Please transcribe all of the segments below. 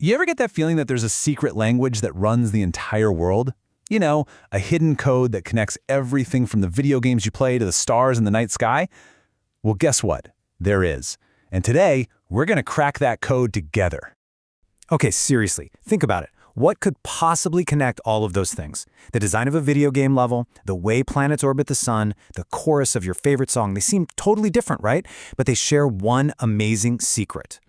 You ever get that feeling that there's a secret language that runs the entire world? You know, a hidden code that connects everything from the video games you play to the stars in the night sky? Well, guess what? There is. And today, we're going to crack that code together. Okay, seriously, think about it. What could possibly connect all of those things? The design of a video game level, the way planets orbit the sun, the chorus of your favorite song. They seem totally different, right? But they share one amazing secret.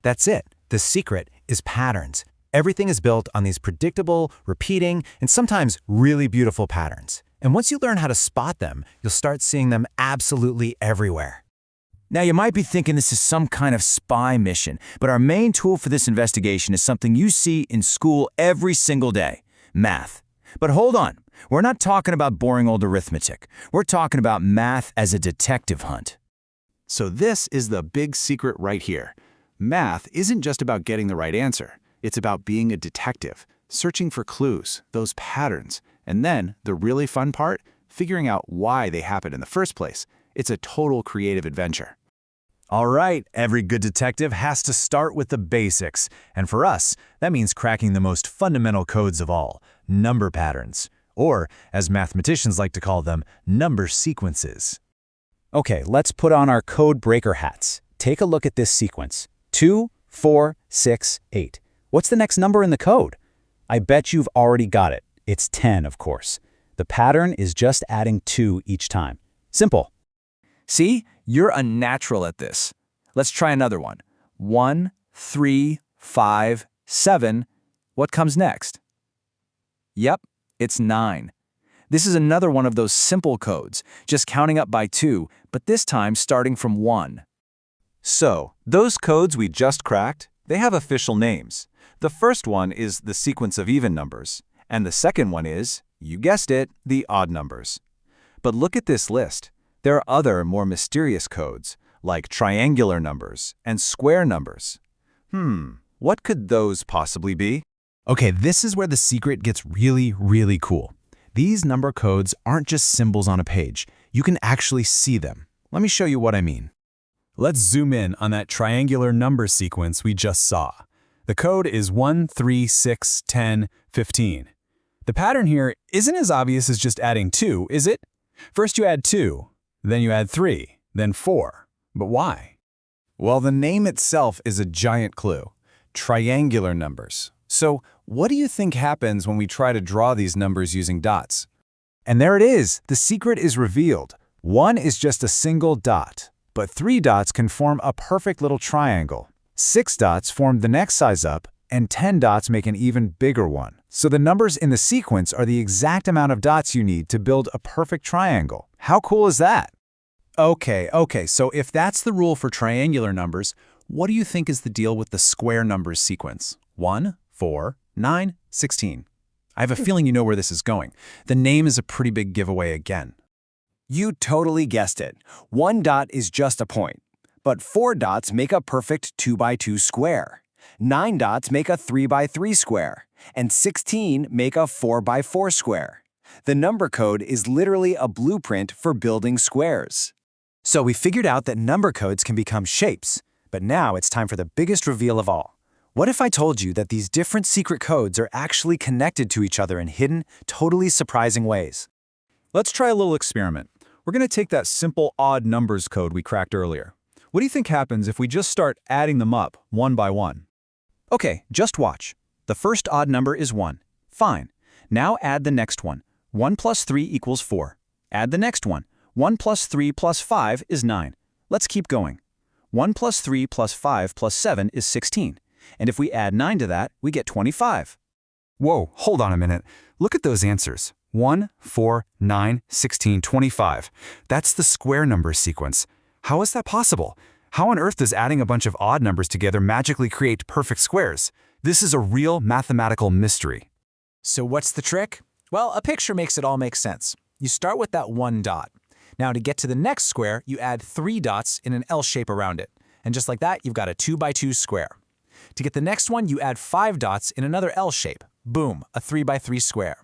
That's it. The secret is patterns. Everything is built on these predictable, repeating, and sometimes really beautiful patterns. And once you learn how to spot them, you'll start seeing them absolutely everywhere. Now, you might be thinking this is some kind of spy mission, but our main tool for this investigation is something you see in school every single day: math. But hold on, we're not talking about boring old arithmetic. We're talking about math as a detective hunt. So this is the big secret right here. Math isn't just about getting the right answer. It's about being a detective, searching for clues, those patterns, and then, the really fun part, figuring out why they happen in the first place. It's a total creative adventure. All right, every good detective has to start with the basics. And for us, that means cracking the most fundamental codes of all: number patterns, or, as mathematicians like to call them, number sequences. Okay, let's put on our code breaker hats. Take a look at this sequence: 2, 4, 6, 8. What's the next number in the code? I bet you've already got it. It's 10, of course. The pattern is just adding 2 each time. Simple. See, you're a natural at this. Let's try another one. 1, 3, 5, 7. What comes next? Yep, it's 9. This is another one of those simple codes, just counting up by 2, but this time starting from 1. So, those codes we just cracked, they have official names. The first one is the sequence of even numbers, and the second one is, you guessed it, the odd numbers. But look at this list. There are other, more mysterious codes, like triangular numbers and square numbers. What could those possibly be? Okay, this is where the secret gets really, really cool. These number codes aren't just symbols on a page. You can actually see them. Let me show you what I mean. Let's zoom in on that triangular number sequence we just saw. The code is 1, 3, 6, 10, 15. The pattern here isn't as obvious as just adding 2, is it? First you add 2, then you add 3, then 4. But why? Well, the name itself is a giant clue. Triangular numbers. So, what do you think happens when we try to draw these numbers using dots? And there it is. The secret is revealed. 1 is just a single dot, but 3 dots can form a perfect little triangle. 6 dots form the next size up, and 10 dots make an even bigger one. So the numbers in the sequence are the exact amount of dots you need to build a perfect triangle. How cool is that? Okay, so if that's the rule for triangular numbers, what do you think is the deal with the square numbers sequence? 1, 4, 9, 16. I have a feeling you know where this is going. The name is a pretty big giveaway again. You totally guessed it. 1 dot is just a point, but 4 dots make a perfect 2 by 2 square. 9 dots make a 3 by 3 square, and 16 make a 4 by 4 square. The number code is literally a blueprint for building squares. So we figured out that number codes can become shapes, but now it's time for the biggest reveal of all. What if I told you that these different secret codes are actually connected to each other in hidden, totally surprising ways? Let's try a little experiment. We're going to take that simple odd numbers code we cracked earlier. What do you think happens if we just start adding them up one by one? Okay, just watch. The first odd number is 1. Fine. Now add the next one. 1 plus 3 equals 4. Add the next one. 1 plus 3 plus 5 is 9. Let's keep going. 1 plus 3 plus 5 plus 7 is 16. And if we add 9 to that, we get 25. Whoa, hold on a minute. Look at those answers. 1, 4, 9, 16, 25. That's the square number sequence. How is that possible? How on earth does adding a bunch of odd numbers together magically create perfect squares? This is a real mathematical mystery. So what's the trick? Well, a picture makes it all make sense. You start with that 1 dot. Now to get to the next square, you add 3 dots in an L shape around it. And just like that, you've got a 2 by 2 square. To get the next one, you add 5 dots in another L shape. Boom, a 3 by 3 square.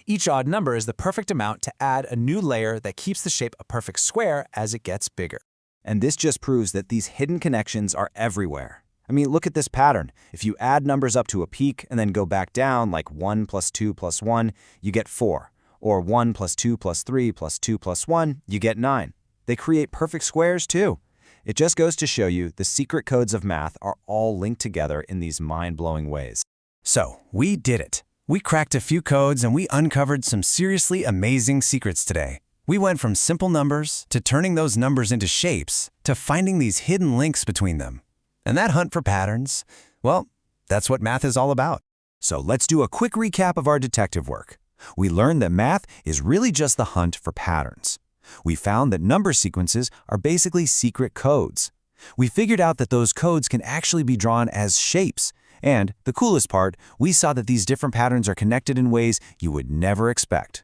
Each odd number is the perfect amount to add a new layer that keeps the shape a perfect square as it gets bigger. And this just proves that these hidden connections are everywhere. I mean, look at this pattern. If you add numbers up to a peak and then go back down, like 1 plus 2 plus 1, you get 4. Or 1 plus 2 plus 3 plus 2 plus 1, you get 9. They create perfect squares, too. It just goes to show you the secret codes of math are all linked together in these mind-blowing ways. So, we did it. We cracked a few codes and we uncovered some seriously amazing secrets today. We went from simple numbers to turning those numbers into shapes to finding these hidden links between them. And that hunt for patterns, well, that's what math is all about. So let's do a quick recap of our detective work. We learned that math is really just the hunt for patterns. We found that number sequences are basically secret codes. We figured out that those codes can actually be drawn as shapes. And the coolest part, we saw that these different patterns are connected in ways you would never expect.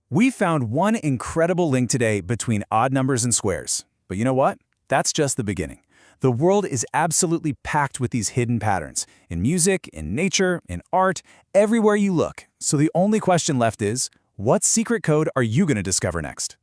We found one incredible link today between odd numbers and squares. But you know what? That's just the beginning. The world is absolutely packed with these hidden patterns. In music, in nature, in art, everywhere you look. So the only question left is, what secret code are you going to discover next?